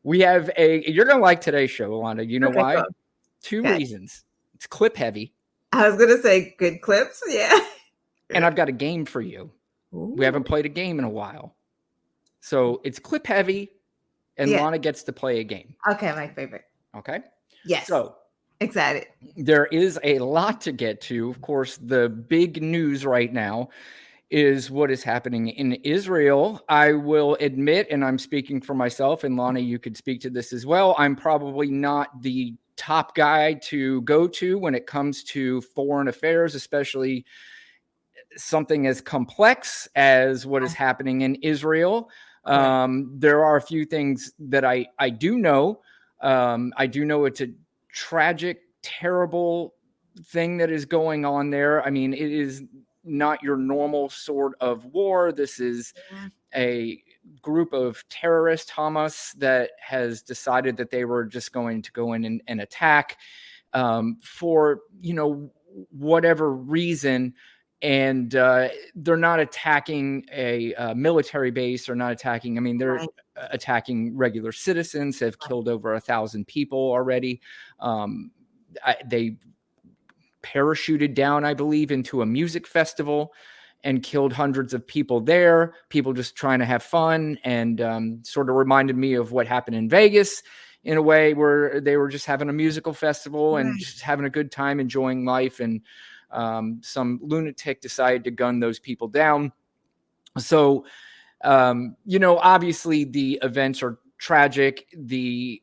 We have you're going to like today's show, Alana. You know Okay, why? cool. 2 Okay. reasons. It's clip heavy. I was gonna say good clips. Yeah. And I've got a game for you. We haven't Ooh. played a game in a while. So it's clip heavy, and Yeah. Lana gets to play a game. Okay, my favorite. Okay. Yes. So Excited. there is a lot to get to. Of course, the big news right now is what is happening in Israel. I will admit, and I'm speaking for myself, and Lana, you could speak to this as well. I'm probably not the top guy to go to when it comes to foreign affairs, especially something as complex as what is happening in Israel. There are a few things that I do know. I do know it's a tragic, terrible thing that is going on there. I mean, it is not your normal sort of war. This is a group of terrorist Hamas that has decided that they were just going to go in and attack for, whatever reason. And they're not attacking a military base. They're not attacking. I mean, they're attacking regular citizens. Have killed over 1,000 people already. They parachuted down, I believe, into a music festival and killed hundreds of people there. People just trying to have fun, and sort of reminded me of what happened in Vegas in a way, where they were just having a musical festival and just having a good time, enjoying life. And some lunatic decided to gun those people down. So, obviously the events are tragic. The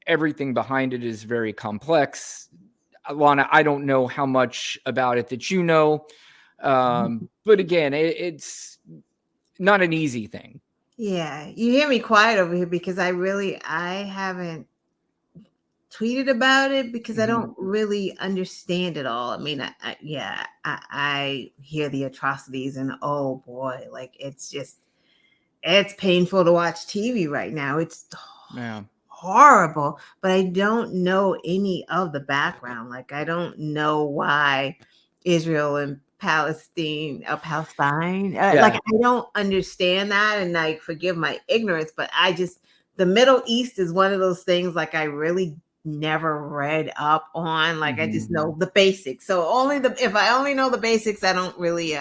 everything behind it is very complex. Lana, I don't know how much about it that you know. But again, it's not an easy thing. Yeah. You hear me quiet over here because I haven't tweeted about it because I don't really understand it all. I mean, I hear the atrocities and oh boy, like it's painful to watch TV right now. It's horrible, but I don't know any of the background. Like I don't know why Israel and Palestine, like I don't understand that, and like forgive my ignorance, but the Middle East is one of those things like I really never read up on. Like I just know the basics. So if I only know the basics, I don't really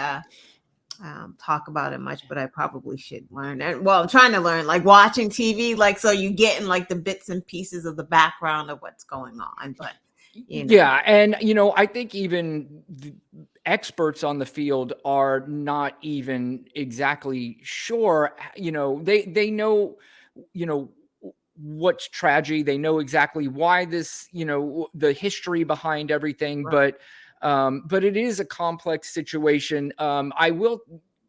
talk about it much, but I probably should learn. And well, I'm trying to learn, like watching TV, like so you getting like the bits and pieces of the background of what's going on. But yeah, and I think even the experts on the field are not even exactly sure. They know, what's tragedy. They know exactly why this, the history behind everything, but it is a complex situation. I will,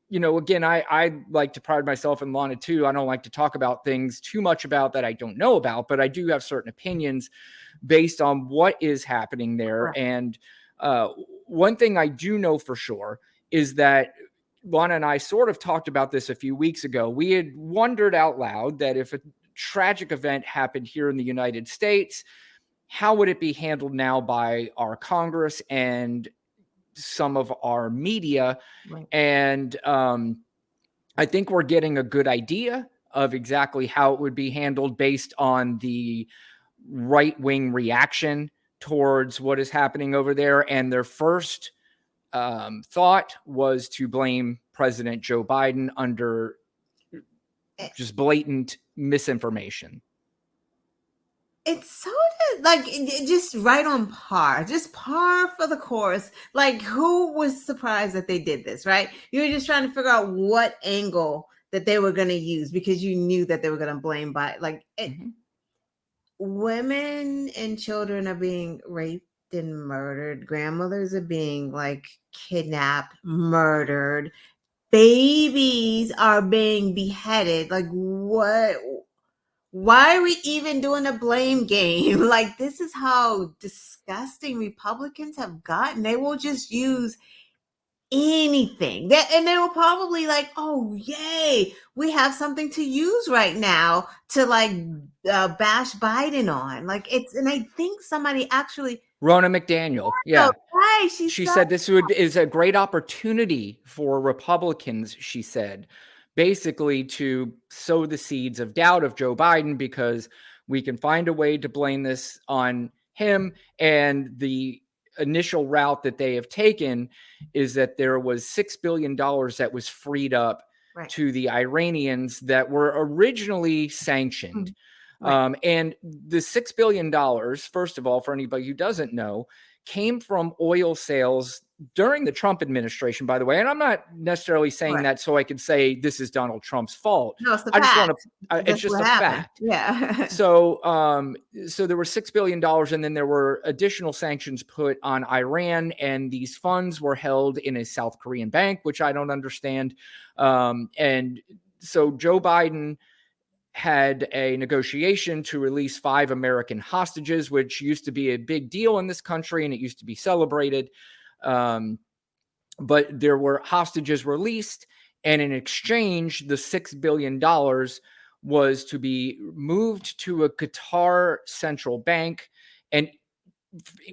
again, I like to pride myself in Lana too. I don't like to talk about things too much about that I don't know about, but I do have certain opinions based on what is happening there. And one thing I do know for sure is that Lana and I sort of talked about this a few weeks ago. We had wondered out loud that if a tragic event happened here in the United States, how would it be handled now by our Congress and some of our media? And I think we're getting a good idea of exactly how it would be handled based on the right-wing reaction towards what is happening over there. And their first thought was to blame President Joe Biden under just blatant misinformation. It's sort of like just right on par, just par for the course. Like who was surprised that they did this, right? You were just trying to figure out what angle that they were going to use because you knew that they were going to blame Biden. Like women and children are being raped and murdered. Grandmothers are being like kidnapped, murdered. Babies are being beheaded. Like what? Why are we even doing a blame game? Like this is how disgusting Republicans have gotten. They will just use anything and they will probably like, oh yay, we have something to use right now to like bash Biden on. Like and I think somebody actually Ronna McDaniel, she said this is a great opportunity for Republicans, she said, basically to sow the seeds of doubt of Joe Biden, because we can find a way to blame this on him. And the initial route that they have taken is that there was $6 billion that was freed up Right. to the Iranians that were originally sanctioned. Right. And the $6 billion, first of all, for anybody who doesn't know, came from oil sales during the Trump administration, by the way. And I'm not necessarily saying Right. that so I could say this is Donald Trump's fault. No, it's the I just want fact. to, it's That's just what a happened. fact. Yeah. So there were $6 billion, and then there were additional sanctions put on Iran, and these funds were held in a South Korean bank, which I don't understand. And so Joe Biden had a negotiation to release 5 American hostages, which used to be a big deal in this country, and it used to be celebrated. But there were hostages released, and in exchange, the $6 billion was to be moved to a Qatar central bank. And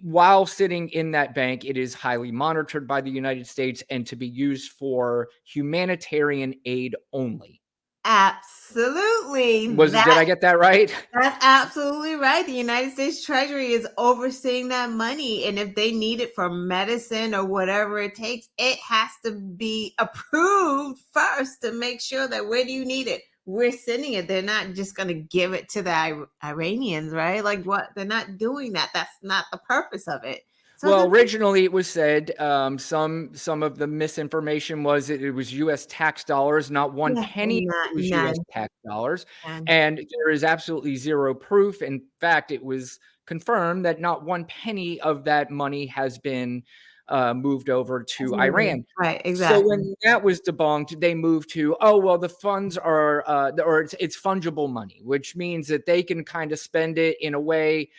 while sitting in that bank, it is highly monitored by the United States and to be used for humanitarian aid only. Absolutely. Did I get that right? That's absolutely right. The United States Treasury is overseeing that money. And if they need it for medicine or whatever it takes, it has to be approved first to make sure that where do you need it? We're sending it. They're not just going to give it to the Iranians, right? Like what? They're not doing that. That's not the purpose of it. So Well, originally it was said some of the misinformation was it was U.S. tax dollars, not one yeah, penny. not It was U.S. none. tax dollars, None. and there is absolutely zero proof. In fact, it was confirmed that not one penny of that money has been moved over to Iran. Right, So exactly. when that was debunked, they moved to, oh, well, the funds are, or it's fungible money, which means that they can kind of spend it in a way.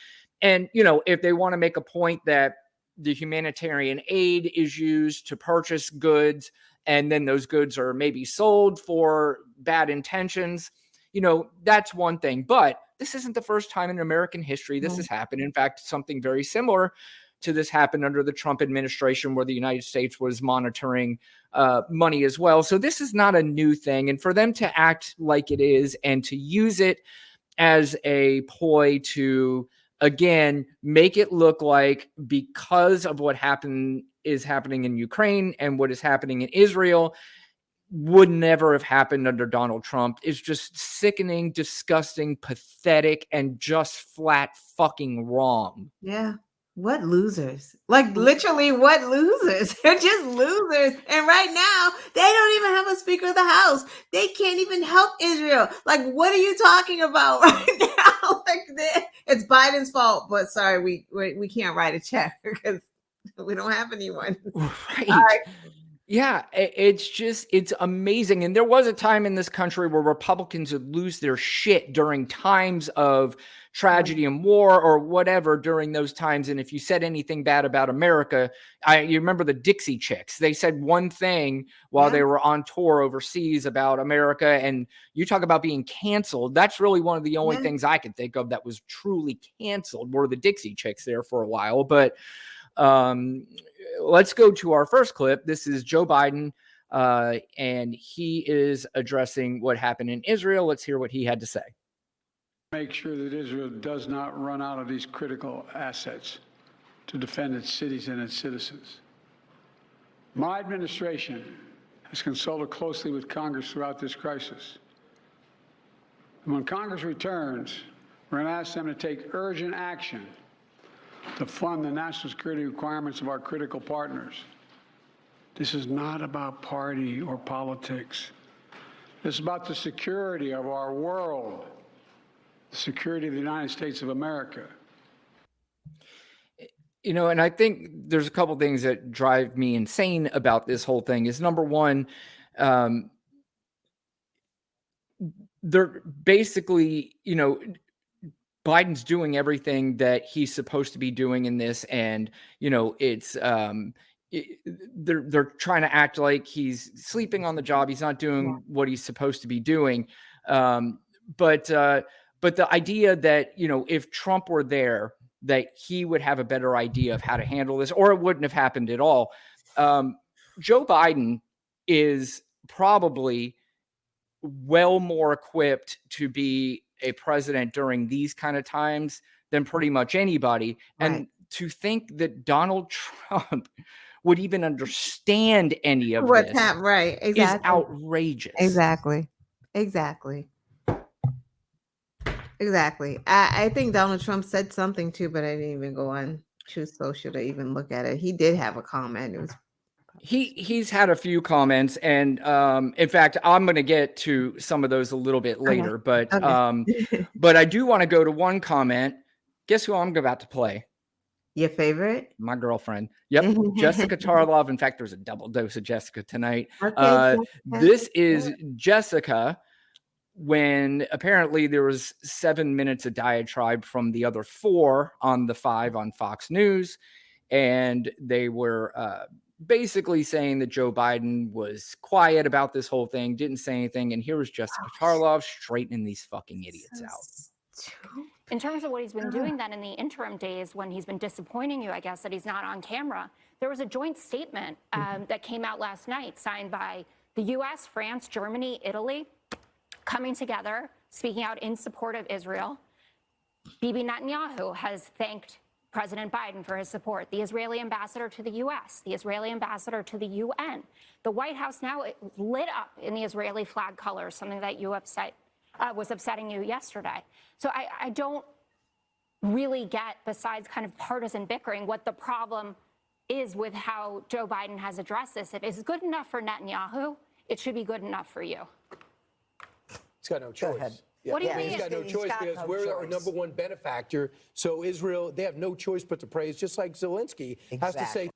And, if they want to make a point that the humanitarian aid is used to purchase goods, and then those goods are maybe sold for bad intentions, that's one thing. But this isn't the first time in American history this has happened. In fact, something very similar to this happened under the Trump administration, where the United States was monitoring money as well. So this is not a new thing. And for them to act like it is and to use it as a ploy to, again, make it look like because of what is happening in Ukraine and what is happening in Israel would never have happened under Donald Trump, is just sickening, disgusting, pathetic, and just flat fucking wrong. Yeah. What losers? Like literally what losers? They're just losers. And right now, they don't even have a speaker of the house. They can't even help Israel. Like, what are you talking about right now? It's Biden's fault, but sorry, we can't write a check because we don't have anyone. Right. Yeah, it's amazing. And there was a time in this country where Republicans would lose their shit during times of tragedy and war or whatever during those times. And if you said anything bad about America, you remember the Dixie Chicks. They said one thing while they were on tour overseas about America. And you talk about being canceled. That's really one of the only things I can think of that was truly canceled were the Dixie Chicks there for a while. But let's go to our first clip. This is Joe Biden, and he is addressing what happened in Israel. Let's hear what he had to say. Make sure that Israel does not run out of these critical assets to defend its cities and its citizens. My administration has consulted closely with Congress throughout this crisis. And when Congress returns, we're going to ask them to take urgent action to fund the national security requirements of our critical partners. This is not about party or politics. This is about the security of our world, the security of the United States of America. And I think there's a couple things that drive me insane about this whole thing. Is number one, they're basically, Biden's doing everything that he's supposed to be doing in this, and it's they're trying to act like he's sleeping on the job. He's not doing what he's supposed to be doing. But the idea that if Trump were there, that he would have a better idea of how to handle this, or it wouldn't have happened at all. Joe Biden is probably well more equipped to be a president during these kind of times than pretty much anybody. Right. And to think that Donald Trump would even understand any of What's this happening? Right. is Exactly. outrageous. Exactly. I think Donald Trump said something too, but I didn't even go on Truth Social to even look at it. He did have a comment. It was He's had a few comments, and in fact, I'm going to get to some of those a little bit later. But but I do want to go to one comment. Guess who I'm about to play? Your favorite? My girlfriend. Yep, Jessica Tarlov. In fact, there's a double dose of Jessica tonight. This is Jessica when apparently there was 7 minutes of diatribe from the other 4 on the 5 on Fox News, and they were basically saying that Joe Biden was quiet about this whole thing, didn't say anything, and here was Jessica Tarlov straightening these fucking idiots out. In terms of what he's been doing then in the interim days when he's been disappointing you, I guess, that he's not on camera, there was a joint statement that came out last night signed by the US, France, Germany, Italy, coming together, speaking out in support of Israel. Bibi Netanyahu has thanked President Biden for his support, the Israeli ambassador to the US, the Israeli ambassador to the UN. The White House now lit up in the Israeli flag colors, something that you was upsetting you yesterday. So I don't really get, besides kind of partisan bickering, what the problem is with how Joe Biden has addressed this. If it's good enough for Netanyahu, it should be good enough for you. He's got no choice. Yeah. What do you mean? He's got no choice because we're our number one benefactor. So Israel, they have no choice but to praise, just like Zelensky has to say.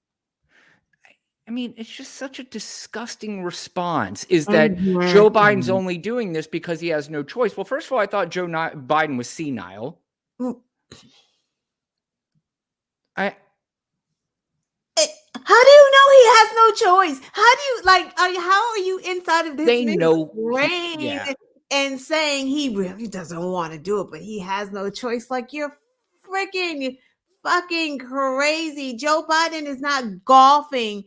I mean, it's just such a disgusting response, is that Joe Biden's only doing this because he has no choice. Well, first of all, I thought Joe Biden was senile. How do you know he has no choice? How do you how are you inside of this brain and saying he really doesn't want to do it, but he has no choice? Like, you're freaking fucking crazy. Joe Biden is not golfing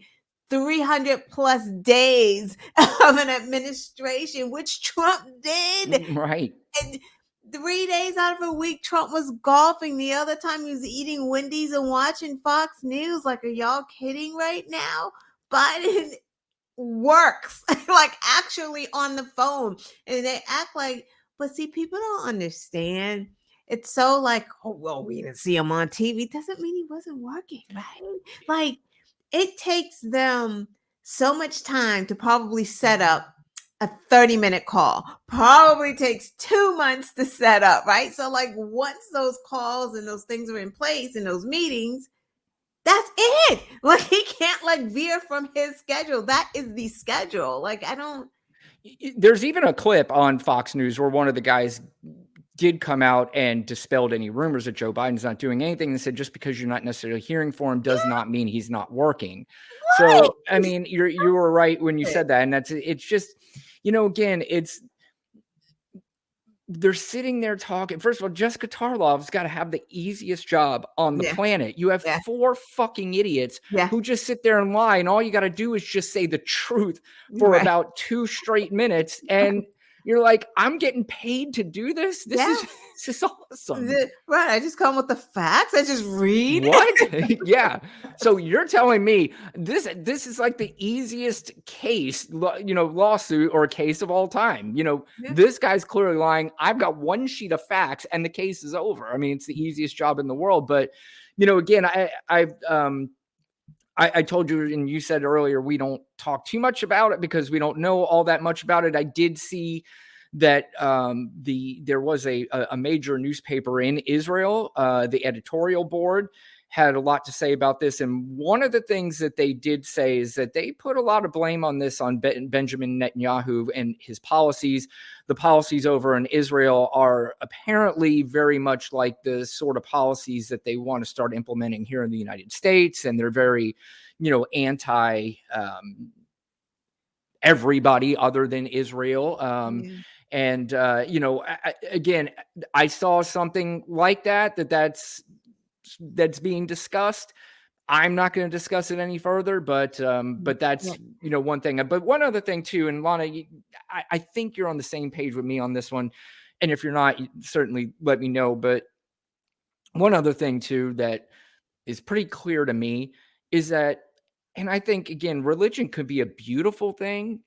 300 plus days of an administration, which Trump did. Right. And 3 days out of a week, Trump was golfing. The other time he was eating Wendy's and watching Fox News. Like, are y'all kidding right now? Biden works like actually on the phone, and they act like, but see, people don't understand. It's so like, oh, well, we didn't see him on TV. Doesn't mean he wasn't working, right? Like, it takes them so much time to probably set up a 30-minute call. Probably takes 2 months to set up, right? So like, once those calls and those things are in place in those meetings, that's it. Like, he can't like veer from his schedule. That is the schedule. Like, I don't. There's even a clip on Fox News where one of the guys did come out and dispelled any rumors that Joe Biden's not doing anything, and said just because you're not necessarily hearing for him does not mean he's not working. Right. So, I mean, you were right when you said that, and it's just, again, they're sitting there talking. First of all, Jessica Tarlov's got to have the easiest job on the planet. You have 4 fucking idiots who just sit there and lie, and all you got to do is just say the truth for about 2 straight minutes, and you're like, I'm getting paid to do this? This is awesome. Right. I just come with the facts. I just read. What? Yeah. So you're telling me this is like the easiest case, lawsuit or case of all time. This guy's clearly lying. I've got 1 sheet of facts and the case is over. I mean, it's the easiest job in the world. But, again, I told you, and you said earlier, we don't talk too much about it because we don't know all that much about it. I did see that there was a major newspaper in Israel, the editorial board had a lot to say about this. And one of the things that they did say is that they put a lot of blame on this on Benjamin Netanyahu and his policies. The policies over in Israel are apparently very much like the sort of policies that they want to start implementing here in the United States. And they're very, anti everybody other than Israel. And, again, I saw something like that's being discussed. I'm not going to discuss it any further, but Yeah. that's, one thing. But one other thing too, and Lana, I think you're on the same page with me on this one. And if you're not, certainly let me know. But one other thing too that is pretty clear to me is that, and I think again, religion could be a beautiful thing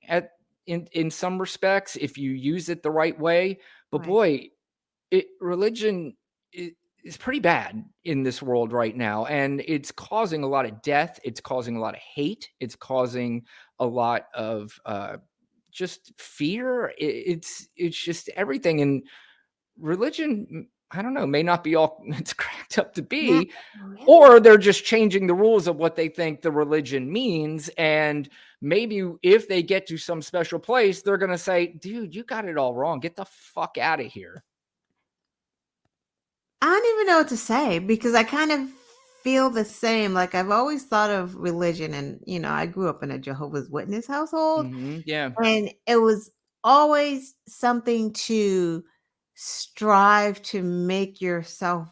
in some respects if you use it the right way. But Right. boy, religion is pretty bad in this world right now, and it's causing a lot of death. It's causing a lot of hate. It's causing a lot of just fear. It's just everything. And religion, I don't know, may not be all it's cracked up to Yeah. be, Really? or they're just changing the rules of what they think the religion means. And maybe if they get to some special place, they're going to say, dude, you got it all wrong. Get the fuck out of here. I don't even know what to say because I kind of feel the same. Like I've always thought of religion, and I grew up in a Jehovah's Witness household, Yeah. and it was always something to strive to make yourself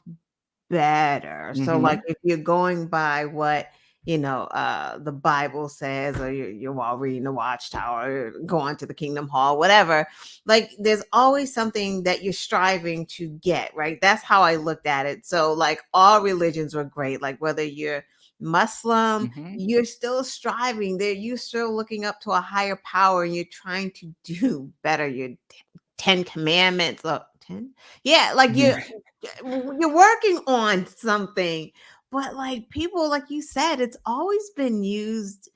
better. So, like, Hmm. if you're going by what, the Bible says, or you're while reading the Watchtower, going to the Kingdom Hall, whatever, like, there's always something that you're striving to get, right? That's how I looked at it. So, like, all religions were great. Like, whether you're Muslim, Hmm. you're still striving there. You're still looking up to a higher power and you're trying to do better. Your 10 commandments, 10? Yeah, like you're working on something, but like people, like you said, it's always been used,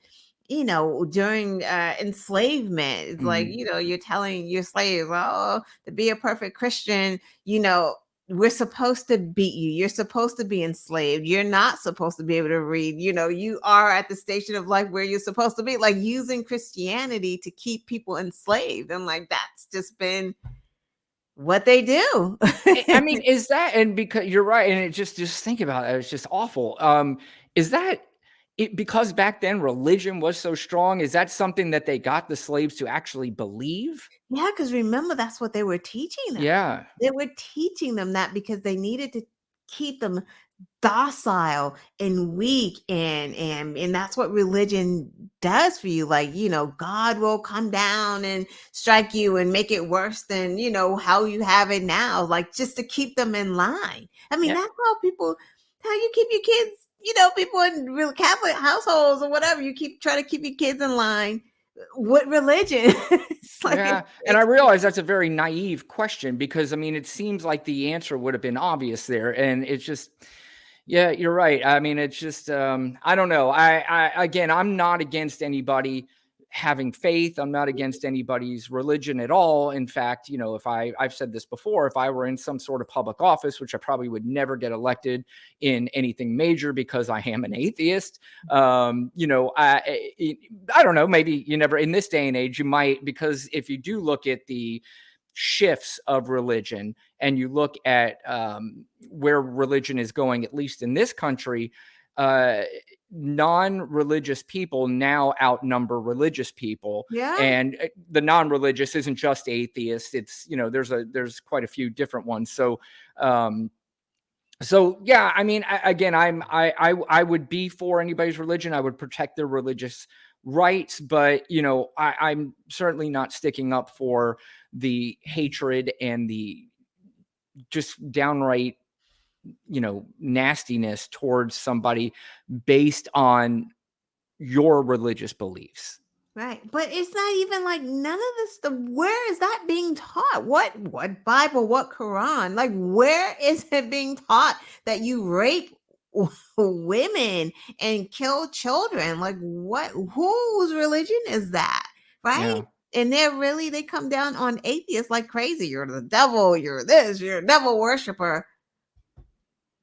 during enslavement. It's like, Hmm. you're telling your slaves, oh, to be a perfect Christian, you know we're supposed to beat you, you're supposed to be enslaved, you're not supposed to be able to read, you are at the station of life where you're supposed to be, like using Christianity to keep people enslaved, and like that's just been what they do. I mean, is that, and because you're right, and it just think about it, it's just awful. Is that it because back then religion was so strong? Is that something that they got the slaves to actually believe? Yeah, because remember, that's what they were teaching them. Yeah. They were teaching them that because they needed to keep them docile and weak, and that's what religion does for you. Like, God will come down and strike you and make it worse than, how you have it now, like just to keep them in line. I mean, Yeah. that's how you keep your kids, people in real Catholic households or whatever, you keep trying to keep your kids in line with religion. It's like Yeah, and I it's realize that's a very naive question because I mean, it seems like the answer would have been obvious there, and it's just, yeah, you're right. I mean, it's just, I don't know. Again, I'm not against anybody having faith. I'm not against anybody's religion at all. In fact, if I've said this before, if I were in some sort of public office, which I probably would never get elected in anything major because I am an atheist, I don't know, maybe you never, in this day and age, you might, because if you do look at the shifts of religion and you look at where religion is going, at least in this country, uh, non-religious people now outnumber religious people. yeah. And the non-religious isn't just atheists. It's, there's quite a few different ones. So yeah, I mean, again, I would be for anybody's religion. I would protect their religious rights, but I'm certainly not sticking up for the hatred and the just downright, nastiness towards somebody based on your religious beliefs. Right. But it's not even like none of this stuff. Where is that being taught? What Bible, what Quran? Like, where is it being taught that you rape women and kill children? Like, whose religion is that? Right? Yeah. And they come down on atheists like crazy. You're the devil, you're this, you're a devil worshiper.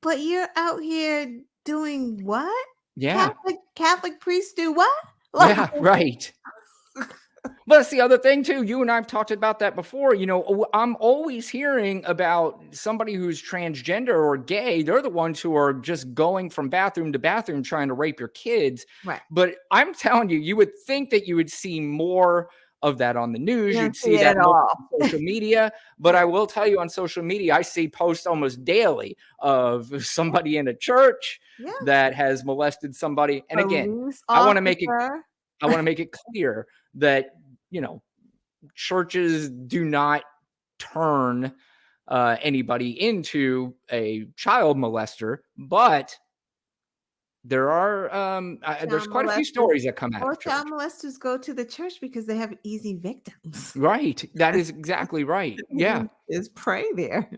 But you're out here doing what? Yeah. Catholic priests do what? Like, Yeah. Right. But that's the other thing too. You and I've talked about that before. I'm always hearing about somebody who's transgender or gay. They're the ones who are just going from bathroom to bathroom trying to rape your kids. right. But I'm telling you, you would think that you would see more of that on the news. You don't You'd see see it that at more all. on social media. But I will tell you, on social media, I see posts almost daily of somebody in a church Yeah. that has molested somebody. And again, Police I want to make it officer. I want to make it clear that, you know, churches do not turn anybody into a child molester, but there are there's Child quite a few molesters. stories that come out Or of child church. molesters go to the church because they have easy victims. Right. That is exactly right. Yeah. Is pray there.